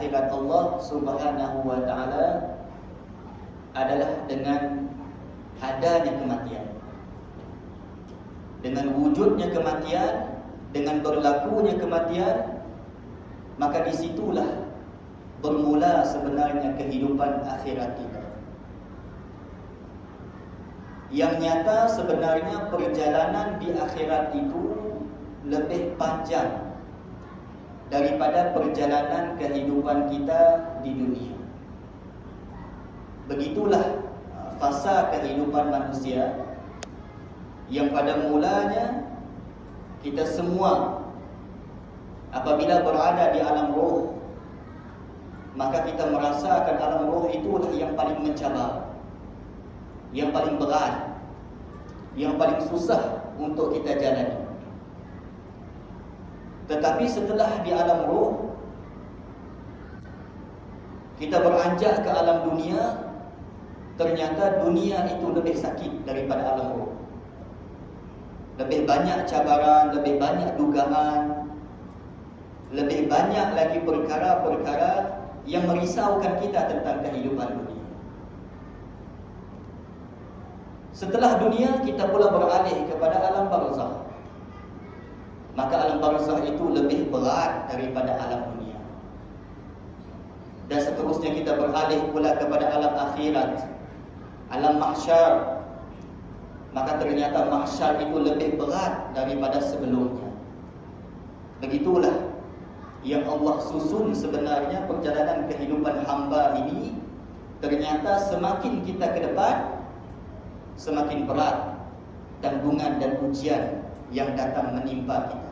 akhirat Allah Subhanahu wa ta'ala adalah dengan adanya kematian. Dengan wujudnya kematian, dengan berlakunya kematian, maka disitulah bermula sebenarnya kehidupan akhirat kita. Yang nyata sebenarnya perjalanan di akhirat itu lebih panjang daripada perjalanan kehidupan kita di dunia. Begitulah fasa kehidupan manusia yang pada mulanya kita semua apabila berada di alam roh, maka kita merasakan alam roh itulah yang paling mencabar, yang paling berat, yang paling susah untuk kita jalani. Tetapi setelah di alam roh, kita beranjak ke alam dunia, ternyata dunia itu lebih sakit daripada alam roh. Lebih banyak cabaran, lebih banyak dugaan, lebih banyak lagi perkara-perkara yang merisaukan kita tentang kehidupan dunia. Setelah dunia, kita pula beralih kepada alam barzakh. Maka alam barzakh itu lebih berat daripada alam dunia. Dan seterusnya kita beralih pula kepada alam akhirat, alam mahsyar. Maka ternyata mahsyar itu lebih berat daripada sebelumnya. Begitulah yang Allah susun sebenarnya perjalanan kehidupan hamba ini. Ternyata semakin kita ke depan, semakin berat tanggungan dan ujian yang datang menimpa kita.